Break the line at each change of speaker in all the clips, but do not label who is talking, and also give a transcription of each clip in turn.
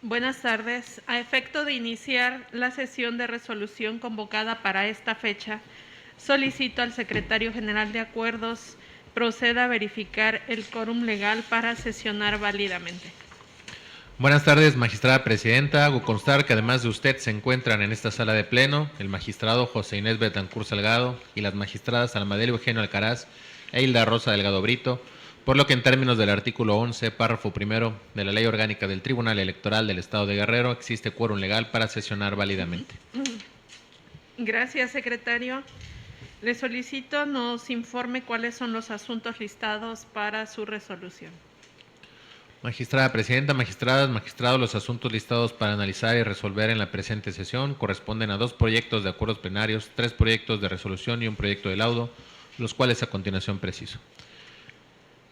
Buenas tardes. A efecto de iniciar la sesión de resolución convocada para esta fecha, solicito al secretario general de Acuerdos proceda a verificar el quórum legal para sesionar válidamente.
Buenas tardes, magistrada presidenta. Hago constar que además de usted se encuentran en esta sala de pleno el magistrado José Inés Betancourt Salgado y las magistradas Almadel Eugenio Alcaraz e Hilda Rosa Delgado Brito, por lo que en términos del artículo 11, párrafo primero de la Ley Orgánica del Tribunal Electoral del Estado de Guerrero, existe quórum legal para sesionar válidamente.
Gracias, secretario. Le solicito nos informe cuáles son los asuntos listados para su resolución.
Magistrada presidenta, magistradas, magistrados, los asuntos listados para analizar y resolver en la presente sesión corresponden a 2 proyectos de acuerdos plenarios, 3 proyectos de resolución y un proyecto de laudo, los cuales a continuación preciso.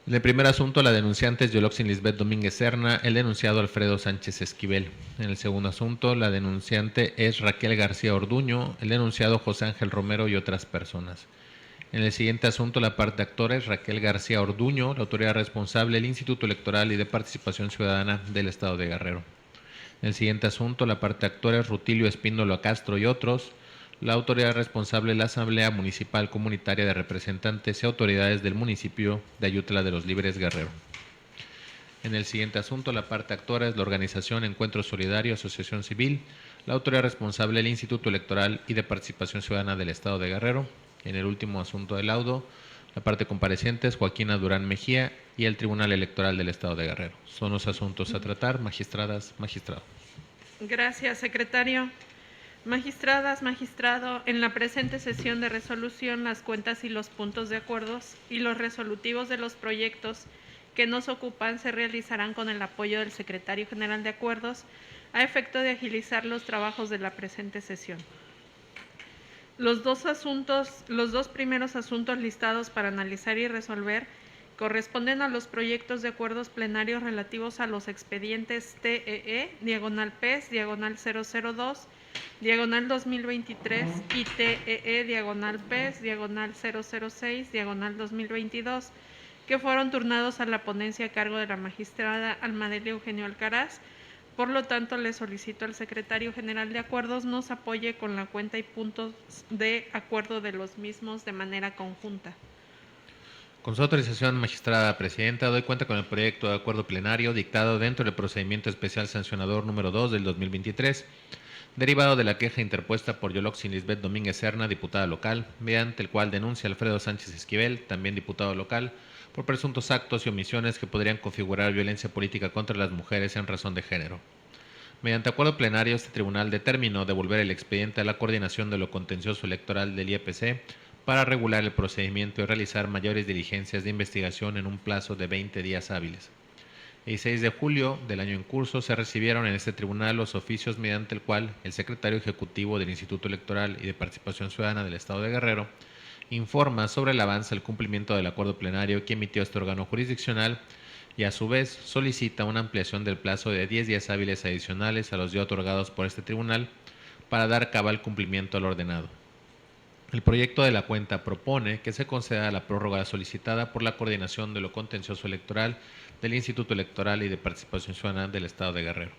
En el primer asunto, la denunciante es Yoloxin Lisbeth Domínguez Serna, el denunciado Alfredo Sánchez Esquivel. En el segundo asunto, la denunciante es Raquel García Orduño, el denunciado José Ángel Romero y otras personas. En el siguiente asunto, la parte actora es Raquel García Orduño, la autoridad responsable del Instituto Electoral y de Participación Ciudadana del Estado de Guerrero. En el siguiente asunto, la parte actora es Rutilio Espíndola Castro y otros, la autoridad responsable de la Asamblea Municipal Comunitaria de Representantes y Autoridades del municipio de Ayutla de los Libres Guerrero. En el siguiente asunto, la parte actora es la organización Encuentro Solidario Asociación Civil, la autoridad responsable del Instituto Electoral y de Participación Ciudadana del Estado de Guerrero. En el último asunto del laudo, la parte compareciente es Joaquina Durán Mejía y el Tribunal Electoral del Estado de Guerrero. Son los asuntos a tratar, magistradas, magistrados.
Gracias, secretario. Magistradas, magistrado, en la presente sesión de resolución, las cuentas y los puntos de acuerdos y los resolutivos de los proyectos que nos ocupan se realizarán con el apoyo del secretario general de Acuerdos a efecto de agilizar los trabajos de la presente sesión. Los dos primeros asuntos listados para analizar y resolver corresponden a los proyectos de acuerdos plenarios relativos a los expedientes TEE, diagonal PES, diagonal 002, diagonal 2023 y TEE, diagonal PES, diagonal 006, diagonal 2022, que fueron turnados a la ponencia a cargo de la magistrada Almadel Eugenio Alcaraz. Por lo tanto, le solicito al secretario general de Acuerdos nos apoye con la cuenta y puntos de acuerdo de los mismos de manera conjunta.
Con su autorización, magistrada presidenta, doy cuenta con el proyecto de acuerdo plenario dictado dentro del procedimiento especial sancionador número 2 del 2023, derivado de la queja interpuesta por Yoloxin Lisbeth Domínguez Serna, diputada local, mediante el cual denuncia Alfredo Sánchez Esquivel, también diputado local, por presuntos actos y omisiones que podrían configurar violencia política contra las mujeres en razón de género. Mediante acuerdo plenario, este tribunal determinó devolver el expediente a la coordinación de lo contencioso electoral del IEPC para regular el procedimiento y realizar mayores diligencias de investigación en un plazo de 20 días hábiles. El 6 de julio del año en curso se recibieron en este tribunal los oficios mediante el cual el secretario ejecutivo del Instituto Electoral y de Participación Ciudadana del Estado de Guerrero informa sobre el avance del cumplimiento del acuerdo plenario que emitió este órgano jurisdiccional y a su vez solicita una ampliación del plazo de 10 días hábiles adicionales a los ya otorgados por este tribunal para dar cabal cumplimiento al ordenado. El proyecto de la cuenta propone que se conceda la prórroga solicitada por la Coordinación de lo Contencioso Electoral del Instituto Electoral y de Participación Ciudadana del Estado de Guerrero.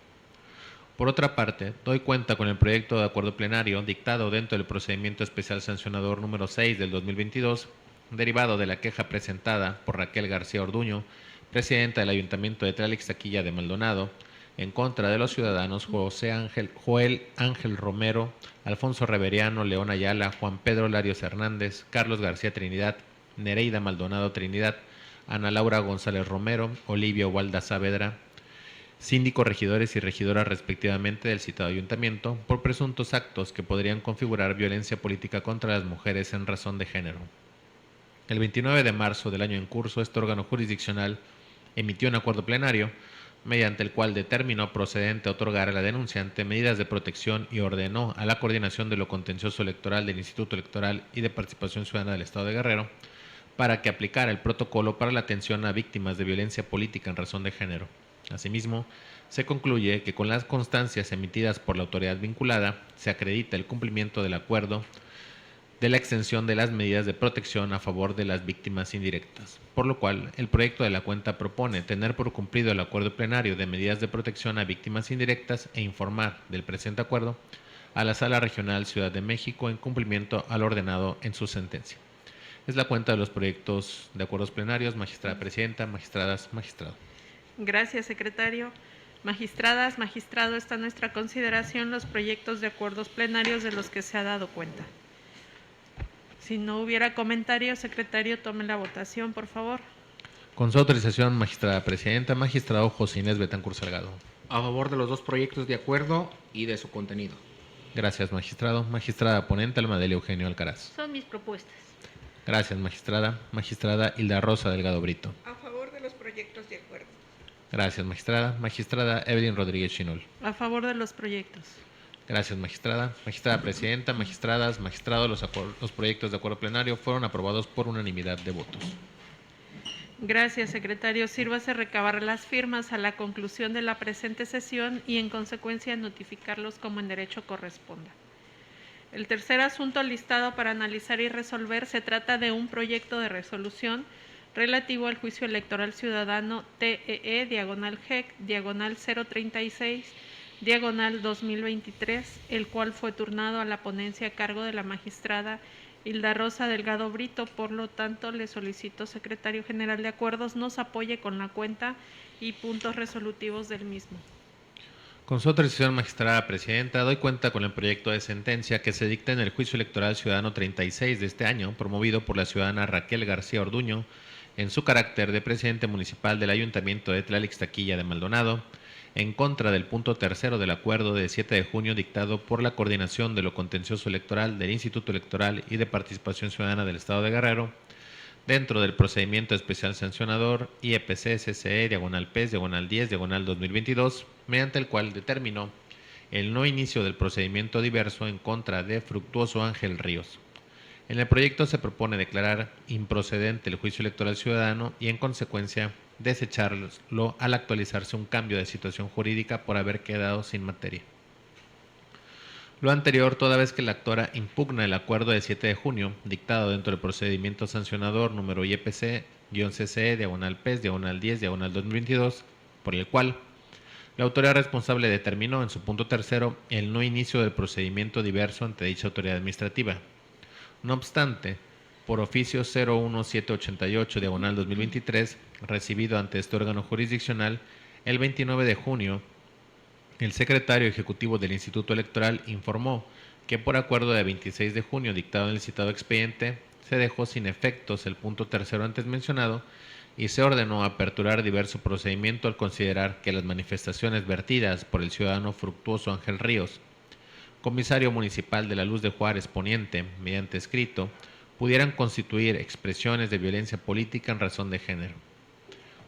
Por otra parte, doy cuenta con el proyecto de acuerdo plenario dictado dentro del procedimiento especial sancionador número 6 del 2022, derivado de la queja presentada por Raquel García Orduño, presidenta del Ayuntamiento de Tlalixtaquilla de Maldonado, en contra de los ciudadanos Joel Ángel Romero, Alfonso Reveriano, León Ayala, Juan Pedro Larios Hernández, Carlos García Trinidad, Nereida Maldonado Trinidad, Ana Laura González Romero, Olivia Walda Saavedra, síndicos, regidores y regidoras respectivamente del citado ayuntamiento, por presuntos actos que podrían configurar violencia política contra las mujeres en razón de género. El 29 de marzo del año en curso, este órgano jurisdiccional emitió un acuerdo plenario mediante el cual determinó procedente otorgar a la denunciante medidas de protección y ordenó a la Coordinación de lo Contencioso Electoral del Instituto Electoral y de Participación Ciudadana del Estado de Guerrero para que aplicara el protocolo para la atención a víctimas de violencia política en razón de género. Asimismo, se concluye que con las constancias emitidas por la autoridad vinculada se acredita el cumplimiento del acuerdo de la extensión de las medidas de protección a favor de las víctimas indirectas, por lo cual el proyecto de la cuenta propone tener por cumplido el acuerdo plenario de medidas de protección a víctimas indirectas e informar del presente acuerdo a la Sala Regional Ciudad de México en cumplimiento al ordenado en su sentencia. Es la cuenta de los proyectos de acuerdos plenarios. Magistrada Presidenta, magistradas, magistrado.
Gracias, secretario. Magistradas, magistrado, está a nuestra consideración los proyectos de acuerdos plenarios de los que se ha dado cuenta. Si no hubiera comentarios, secretario, tome la votación, por favor.
Con su autorización, magistrada Presidenta, magistrado José Inés Betancur Salgado.
A favor de los dos proyectos de acuerdo y de su contenido.
Gracias, magistrado. Magistrada ponente, Almadel Eugenio Alcaraz.
Son mis propuestas.
Gracias, magistrada. Magistrada Hilda Rosa Delgado Brito.
A favor de los proyectos de acuerdo.
Gracias, magistrada. Magistrada Evelyn Rodríguez Chinol.
A favor de los proyectos.
Gracias, magistrada. Magistrada Presidenta, magistradas, magistrado, los proyectos de acuerdo plenario fueron aprobados por unanimidad de votos.
Gracias, secretario. Sírvase recabar las firmas a la conclusión de la presente sesión y, en consecuencia, notificarlos como en derecho corresponda. El tercer asunto listado para analizar y resolver se trata de un proyecto de resolución relativo al juicio electoral ciudadano TEE/GEC, diagonal 036, diagonal 2023, el cual fue turnado a la ponencia a cargo de la magistrada Hilda Rosa Delgado Brito. Por lo tanto, le solicito, secretario general de Acuerdos, nos apoye con la cuenta y puntos resolutivos del mismo.
Con su autorización, magistrada Presidenta, doy cuenta con el proyecto de sentencia que se dicta en el juicio electoral ciudadano 36 de este año, promovido por la ciudadana Raquel García Orduño, en su carácter de presidente municipal del Ayuntamiento de Tlalixtaquilla de Maldonado, en contra del punto tercero del acuerdo de 7 de junio dictado por la Coordinación de lo Contencioso Electoral del Instituto Electoral y de Participación Ciudadana del Estado de Guerrero, dentro del procedimiento especial sancionador IEPC-SCE, diagonal PES, diagonal 10, diagonal 2022, mediante el cual determinó el no inicio del procedimiento diverso en contra de Fructuoso Ángel Ríos. En el proyecto se propone declarar improcedente el juicio electoral ciudadano y, en consecuencia, desecharlo al actualizarse un cambio de situación jurídica por haber quedado sin materia. Lo anterior, toda vez que la actora impugna el acuerdo de 7 de junio, dictado dentro del procedimiento sancionador número IEPC-CCE, diagonal PES, diagonal 10, diagonal 2022, por el cual la autoridad responsable determinó en su punto tercero el no inicio del procedimiento diverso ante dicha autoridad administrativa. No obstante, por oficio 01788, diagonal 2023, recibido ante este órgano jurisdiccional, el 29 de junio, el secretario ejecutivo del Instituto Electoral informó que por acuerdo de 26 de junio dictado en el citado expediente, se dejó sin efectos el punto tercero antes mencionado y se ordenó aperturar diverso procedimiento al considerar que las manifestaciones vertidas por el ciudadano Fructuoso Ángel Ríos, comisario municipal de la Luz de Juárez Poniente, mediante escrito, pudieran constituir expresiones de violencia política en razón de género.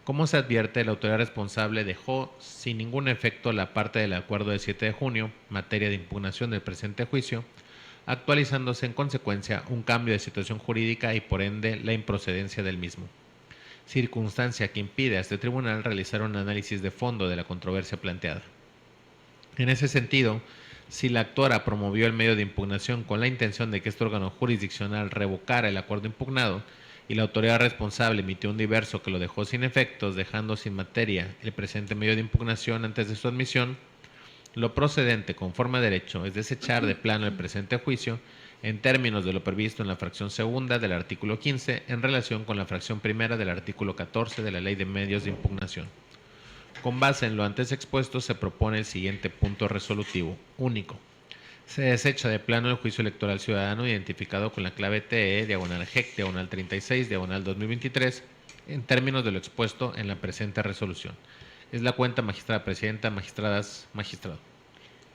Como se advierte, la autoridad responsable dejó sin ningún efecto la parte del acuerdo de 7 de junio, materia de impugnación del presente juicio, actualizándose en consecuencia un cambio de situación jurídica y por ende la improcedencia del mismo, circunstancia que impide a este tribunal realizar un análisis de fondo de la controversia planteada. En ese sentido, si la actora promovió el medio de impugnación con la intención de que este órgano jurisdiccional revocara el acuerdo impugnado y la autoridad responsable emitió un diverso que lo dejó sin efectos, dejando sin materia el presente medio de impugnación antes de su admisión, lo procedente conforme a derecho es desechar de plano el presente juicio en términos de lo previsto en la fracción segunda del artículo 15 en relación con la fracción primera del artículo 14 de la Ley de Medios de Impugnación. Con base en lo antes expuesto, se propone el siguiente punto resolutivo. Único. Se desecha de plano el juicio electoral ciudadano identificado con la clave TE, diagonal GEC, diagonal 36, diagonal 2023, en términos de lo expuesto en la presente resolución. Es la cuenta, magistrada presidenta, magistradas, magistrado.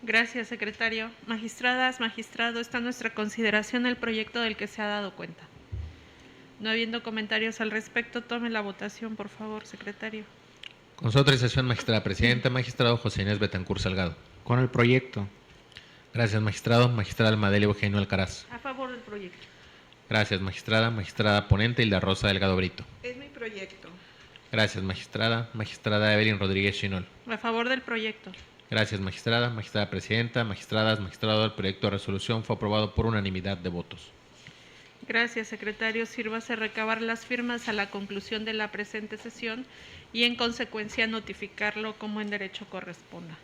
Gracias, secretario. Magistradas, magistrado, está a nuestra consideración el proyecto del que se ha dado cuenta. No habiendo comentarios al respecto, tome la votación, por favor, secretario.
Con su autorización, magistrada presidenta, magistrado José Inés Betancur Salgado.
Con el proyecto.
Gracias, magistrado. Magistrada Almadel Eugenio Alcaraz.
A favor del proyecto.
Gracias, magistrada. Magistrada ponente Hilda Rosa Delgado Brito.
Es mi proyecto.
Gracias, magistrada. Magistrada Evelyn Rodríguez Chinol.
A favor del proyecto.
Gracias, magistrada. Magistrada presidenta, magistradas, magistrado. El proyecto de resolución fue aprobado por unanimidad de votos.
Gracias, secretario. Sírvase recabar las firmas a la conclusión de la presente sesión y en consecuencia notificarlo como en derecho corresponda.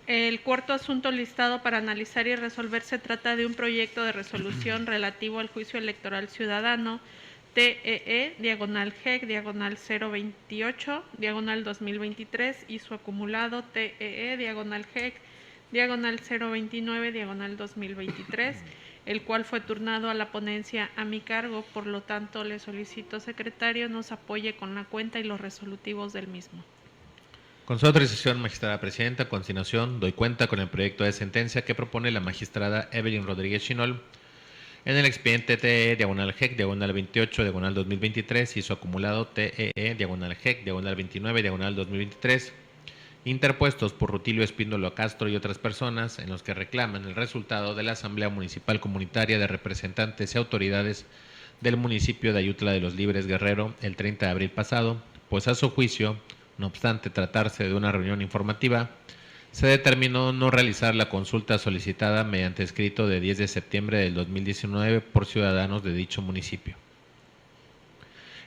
El cuarto asunto listado para analizar y resolver se trata de un proyecto de resolución relativo al juicio electoral ciudadano TEE/028/2023 y su acumulado TEE/GEC/029/2023, el cual fue turnado a la ponencia a mi cargo. Por lo tanto, le solicito, secretario, nos apoye con la cuenta y los resolutivos del mismo.
Con su autorización, magistrada presidenta, a continuación doy cuenta con el proyecto de sentencia que propone la magistrada Evelyn Rodríguez Chinol en el expediente TE/GEC/28/2023 y su acumulado TEE/GEC/29/2023, interpuestos por Rutilio Espíndola Castro y otras personas, en los que reclaman el resultado de la Asamblea Municipal Comunitaria de Representantes y Autoridades del municipio de Ayutla de los Libres, Guerrero, el 30 de abril pasado, pues a su juicio, no obstante tratarse de una reunión informativa, se determinó no realizar la consulta solicitada mediante escrito de 10 de septiembre del 2019 por ciudadanos de dicho municipio.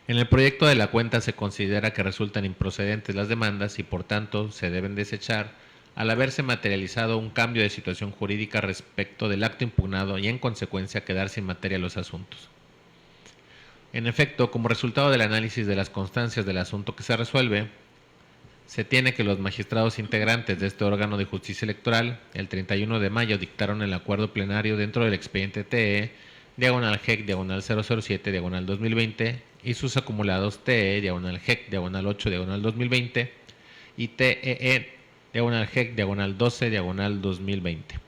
En el proyecto de la cuenta se considera que resultan improcedentes las demandas y por tanto se deben desechar al haberse materializado un cambio de situación jurídica respecto del acto impugnado y en consecuencia quedar sin materia los asuntos. En efecto, como resultado del análisis de las constancias del asunto que se resuelve, se tiene que los magistrados integrantes de este órgano de justicia electoral el 31 de mayo dictaron el acuerdo plenario dentro del expediente TE/GEC/007/2020 y sus acumulados TE/GEC/8/2020 y TEE/GEC/12/2020,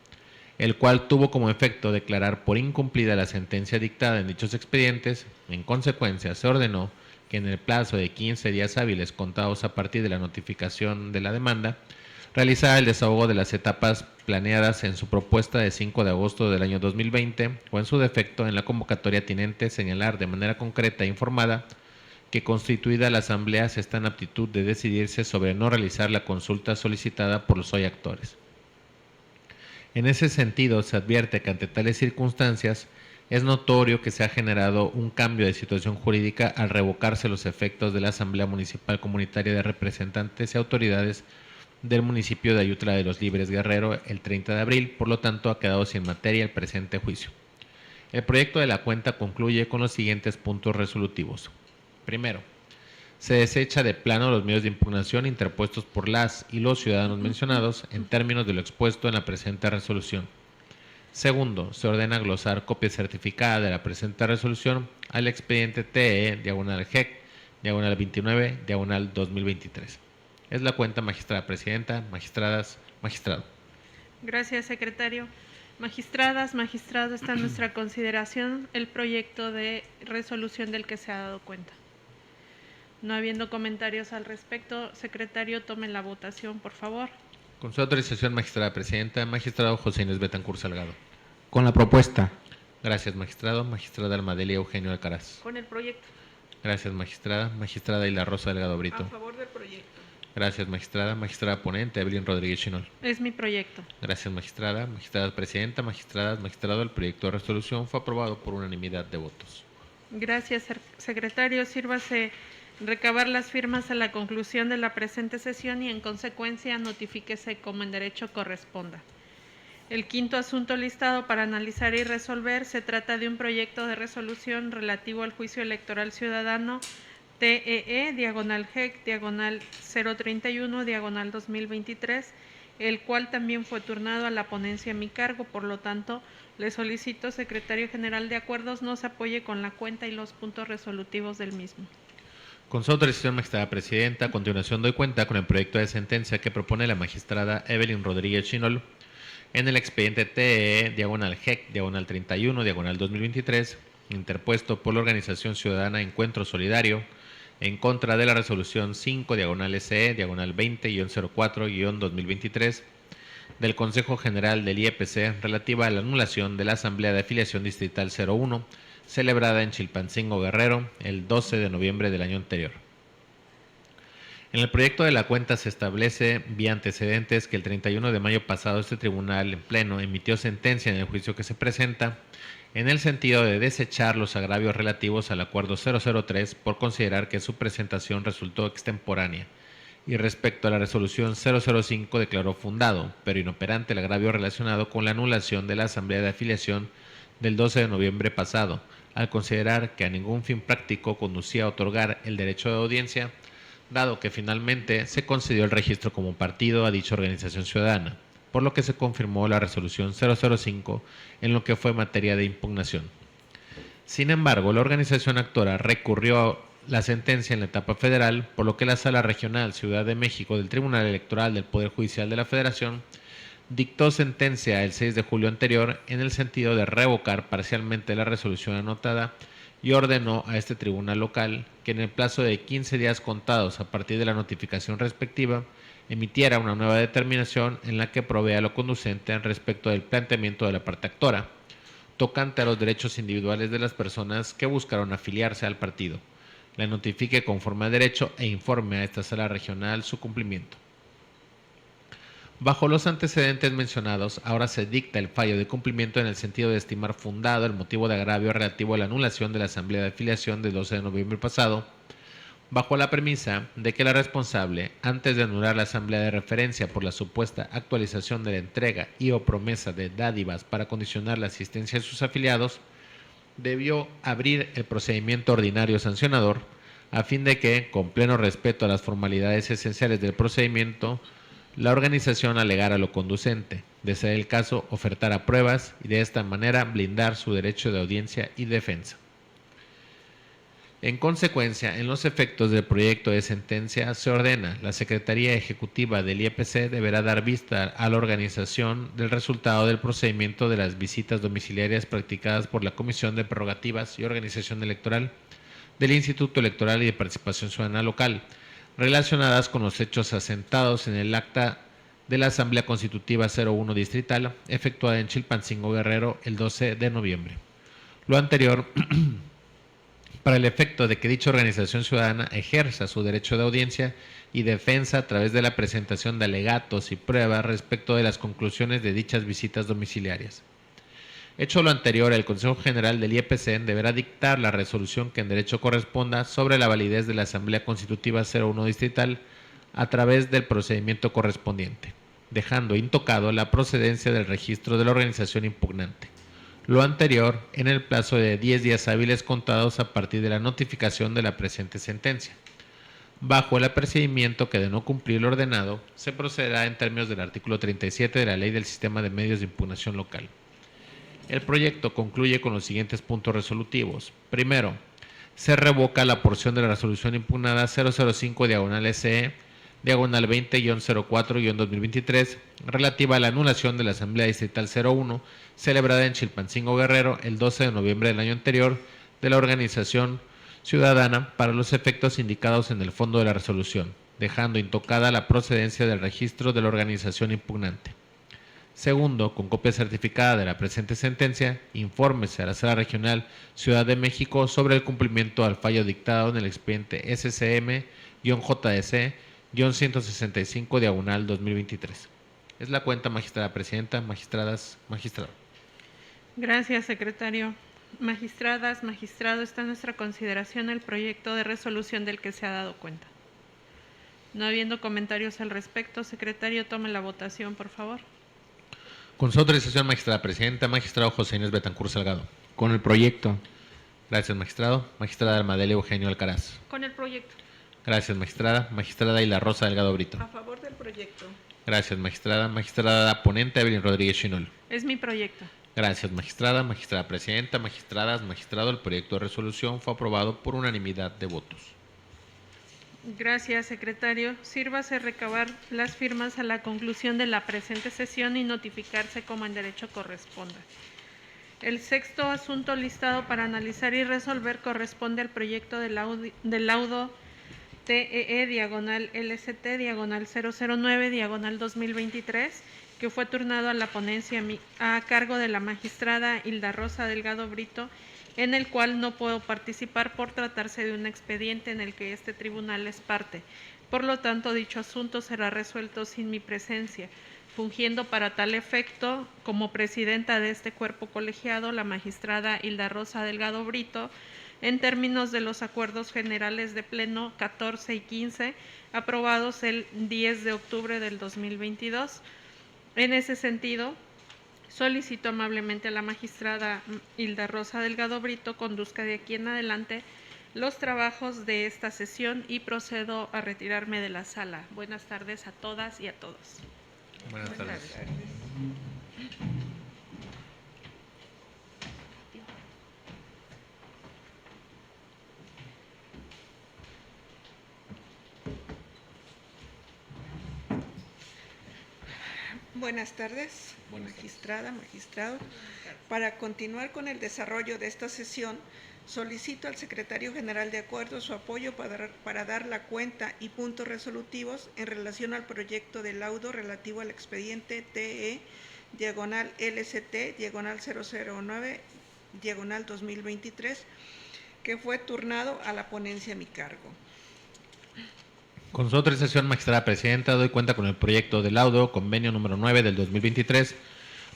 el cual tuvo como efecto declarar por incumplida la sentencia dictada en dichos expedientes. En consecuencia, se ordenó que en el plazo de 15 días hábiles contados a partir de la notificación de la demanda, realizara el desahogo de las etapas planeadas en su propuesta de 5 de agosto del año 2020 o en su defecto en la convocatoria tinente señalar de manera concreta e informada que constituida la Asamblea se está en aptitud de decidirse sobre no realizar la consulta solicitada por los hoy actores. En ese sentido, se advierte que ante tales circunstancias es notorio que se ha generado un cambio de situación jurídica al revocarse los efectos de la Asamblea Municipal Comunitaria de Representantes y Autoridades del municipio de Ayutla de los Libres, Guerrero, el 30 de abril, por lo tanto ha quedado sin materia el presente juicio. El proyecto de la cuenta concluye con los siguientes puntos resolutivos. Primero, se desecha de plano los medios de impugnación interpuestos por las y los ciudadanos mencionados en términos de lo expuesto en la presente resolución. Segundo, se ordena glosar copia certificada de la presente resolución al expediente TE/GEC/29/2023. Es la cuenta, magistrada presidenta, magistradas, magistrado.
Gracias, secretario. Magistradas, magistrado, está en nuestra consideración el proyecto de resolución del que se ha dado cuenta. No habiendo comentarios al respecto, secretario, tome la votación, por favor.
Con su autorización, magistrada presidenta, magistrado José Inés Betancourt Salgado.
Con la propuesta.
Gracias, magistrado. Magistrada Almadelia Eugenio Alcaraz.
Con el proyecto.
Gracias, magistrada. Magistrada Hilda Rosa Delgado Brito.
A favor del proyecto.
Gracias, magistrada. Magistrada ponente Evelyn Rodríguez Chinol.
Es mi proyecto.
Gracias, magistrada. Magistrada presidenta, magistradas, magistrado. El proyecto de resolución fue aprobado por unanimidad de votos.
Gracias, secretario. Sírvase recabar las firmas a la conclusión de la presente sesión y en consecuencia notifíquese como en derecho corresponda. El quinto asunto listado para analizar y resolver se trata de un proyecto de resolución relativo al juicio electoral ciudadano TEE/GEC/031/2023, el cual también fue turnado a la ponencia a mi cargo. Por lo tanto, le solicito, secretario general de acuerdos, nos apoye con la cuenta y los puntos resolutivos del mismo.
Con su autorización, magistrada presidenta, a continuación doy cuenta con el proyecto de sentencia que propone la magistrada Evelyn Rodríguez Chinol en el expediente TEE/GEC/31/2023, interpuesto por la organización ciudadana Encuentro Solidario en contra de la resolución 5/SE/20-04-2023 del Consejo General del IEPC relativa a la anulación de la Asamblea de Afiliación Distrital 01 celebrada en Chilpancingo, Guerrero, el 12 de noviembre del año anterior. En el proyecto de la cuenta se establece, vía antecedentes, que el 31 de mayo pasado este tribunal en pleno emitió sentencia en el juicio que se presenta en el sentido de desechar los agravios relativos al acuerdo 003 por considerar que su presentación resultó extemporánea y respecto a la resolución 005 declaró fundado, pero inoperante el agravio relacionado con la anulación de la asamblea de afiliación del 12 de noviembre pasado, al considerar que a ningún fin práctico conducía a otorgar el derecho de audiencia, dado que finalmente se concedió el registro como partido a dicha organización ciudadana, por lo que se confirmó la resolución 005 en lo que fue materia de impugnación. Sin embargo, la organización actora recurrió la sentencia en la etapa federal, por lo que la Sala Regional Ciudad de México del Tribunal Electoral del Poder Judicial de la Federación dictó sentencia el 6 de julio anterior en el sentido de revocar parcialmente la resolución anotada y ordenó a este tribunal local que en el plazo de 15 días contados a partir de la notificación respectiva emitiera una nueva determinación en la que provea lo conducente respecto del planteamiento de la parte actora, tocante a los derechos individuales de las personas que buscaron afiliarse al partido. La notifique conforme a derecho e informe a esta sala regional su cumplimiento. Bajo los antecedentes mencionados, ahora se dicta el fallo de cumplimiento en el sentido de estimar fundado el motivo de agravio relativo a la anulación de la asamblea de afiliación del 12 de noviembre pasado, bajo la premisa de que la responsable, antes de anular la asamblea de referencia por la supuesta actualización de la entrega y o promesa de dádivas para condicionar la asistencia de sus afiliados, debió abrir el procedimiento ordinario sancionador a fin de que, con pleno respeto a las formalidades esenciales del procedimiento, la organización alegara lo conducente, de ser el caso, ofertara pruebas y de esta manera blindar su derecho de audiencia y defensa. En consecuencia, en los efectos del proyecto de sentencia, se ordena la Secretaría Ejecutiva del IEPC deberá dar vista a la organización del resultado del procedimiento de las visitas domiciliarias practicadas por la Comisión de Prerrogativas y Organización Electoral del Instituto Electoral y de Participación Ciudadana Local, relacionadas con los hechos asentados en el acta de la Asamblea Constitutiva 01 Distrital, efectuada en Chilpancingo, Guerrero, el 12 de noviembre. Lo anterior para el efecto de que dicha organización ciudadana ejerza su derecho de audiencia y defensa a través de la presentación de alegatos y pruebas respecto de las conclusiones de dichas visitas domiciliarias. Hecho lo anterior, el Consejo General del IEPC deberá dictar la resolución que en derecho corresponda sobre la validez de la Asamblea Constitutiva 01 Distrital a través del procedimiento correspondiente, dejando intocado la procedencia del registro de la organización impugnante. Lo anterior en el plazo de 10 días hábiles contados a partir de la notificación de la presente sentencia. Bajo el apercibimiento que de no cumplir lo ordenado, se procederá en términos del artículo 37 de la Ley del Sistema de Medios de Impugnación Local. El proyecto concluye con los siguientes puntos resolutivos. Primero, se revoca la porción de la resolución impugnada 005/SE, diagonal 20-04-2023, relativa a la anulación de la Asamblea Distrital 01, celebrada en Chilpancingo, Guerrero, el 12 de noviembre del año anterior, de la organización ciudadana para los efectos indicados en el fondo de la resolución, dejando intocada la procedencia del registro de la organización impugnante. Segundo, con copia certificada de la presente sentencia, infórmese a la Sala Regional Ciudad de México sobre el cumplimiento al fallo dictado en el expediente SCM-JDC-165/2023. Es la cuenta, magistrada presidenta, magistradas, magistrado.
Gracias, secretario. Magistradas, magistrado, está en nuestra consideración el proyecto de resolución del que se ha dado cuenta. No habiendo comentarios al respecto, secretario, tome la votación, por favor.
Con su autorización, magistrada presidenta, magistrado José Inés Betancur Salgado.
Con el proyecto.
Gracias, magistrado. Magistrada Almadelia Eugenio Alcaraz.
Con el proyecto.
Gracias, magistrada. Magistrada Isla Rosa Delgado Brito.
A favor del proyecto.
Gracias, magistrada. Magistrada ponente Evelyn Rodríguez Chinol.
Es mi proyecto.
Gracias, magistrada. Magistrada presidenta, magistradas, magistrado, el proyecto de resolución fue aprobado por unanimidad de votos.
Gracias, secretario. Sírvase recabar las firmas a la conclusión de la presente sesión y notificarse como en derecho corresponda. El sexto asunto listado para analizar y resolver corresponde al proyecto de laudo TEE/LST/009/2023, que fue turnado a la ponencia a cargo de la magistrada Hilda Rosa Delgado Brito, en el cual no puedo participar por tratarse de un expediente en el que este tribunal es parte, Por lo tanto, dicho asunto será resuelto sin mi presencia, fungiendo para tal efecto como presidenta de este cuerpo colegiado la magistrada Hilda Rosa Delgado Brito, en términos de los acuerdos generales de pleno 14 y 15, aprobados el 10 de octubre del 2022. En ese sentido, solicito amablemente a la magistrada Hilda Rosa Delgado Brito conduzca de aquí en adelante los trabajos de esta sesión y procedo a retirarme de la sala. Buenas tardes a todas y a todos.
Buenas tardes.
Buenas tardes, magistrada, magistrado. Para continuar con el desarrollo de esta sesión, solicito al secretario general de acuerdo su apoyo para dar la cuenta y puntos resolutivos en relación al proyecto de laudo relativo al expediente TE/LCT/009/2023, que fue turnado a la ponencia a mi cargo.
Con su autorización, magistrada presidenta, doy cuenta con el proyecto de laudo, convenio número 9 del 2023,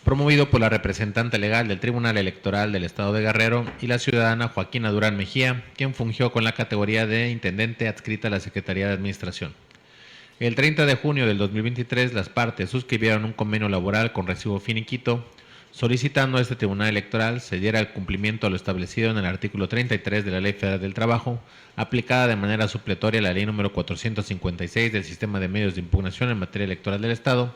promovido por la representante legal del Tribunal Electoral del Estado de Guerrero y la ciudadana Joaquina Durán Mejía, quien fungió con la categoría de intendente adscrita a la Secretaría de Administración. El 30 de junio del 2023, las partes suscribieron un convenio laboral con recibo finiquito, solicitando a este Tribunal Electoral se diera el cumplimiento a lo establecido en el artículo 33 de la Ley Federal del Trabajo, aplicada de manera supletoria a la Ley número 456 del Sistema de Medios de Impugnación en materia electoral del Estado,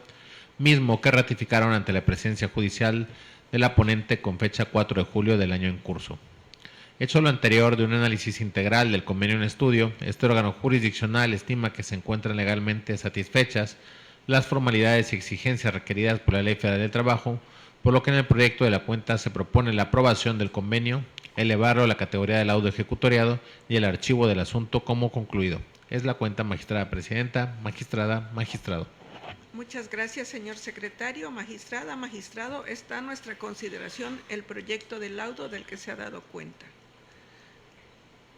mismo que ratificaron ante la presencia judicial de la ponente con fecha 4 de julio del año en curso. Hecho lo anterior de un análisis integral del convenio en estudio, este órgano jurisdiccional estima que se encuentran legalmente satisfechas las formalidades y exigencias requeridas por la Ley Federal del Trabajo, por lo que en el proyecto de la cuenta se propone la aprobación del convenio, elevarlo a la categoría de laudo ejecutoriado y el archivo del asunto como concluido. Es la cuenta, magistrada presidenta, magistrada, magistrado.
Muchas gracias, señor secretario. Magistrada, magistrado, está a nuestra consideración el proyecto de laudo del que se ha dado cuenta.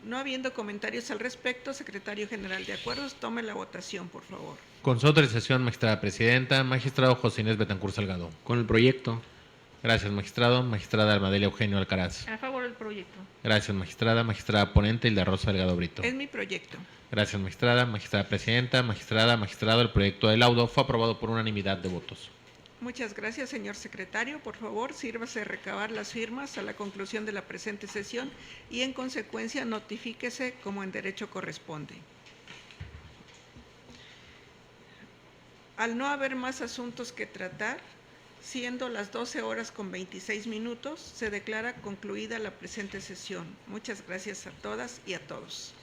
No habiendo comentarios al respecto, secretario general de acuerdos, tome la votación, por favor.
Con su autorización, magistrada presidenta, magistrado José Inés Betancur Salgado.
Con el proyecto.
Gracias, magistrado. Magistrada Almadelia Eugenio Alcaraz.
A favor del proyecto.
Gracias, magistrada. Magistrada ponente Hilda Rosa Delgado Brito.
Es mi proyecto.
Gracias, magistrada. Magistrada presidenta, magistrada, magistrado. El proyecto de laudo fue aprobado por unanimidad de votos.
Muchas gracias, señor secretario. Por favor, sírvase de recabar las firmas a la conclusión de la presente sesión y, en consecuencia, notifíquese como en derecho corresponde. Al no haber más asuntos que tratar, siendo las 12:26, se declara concluida la presente sesión. Muchas gracias a todas y a todos.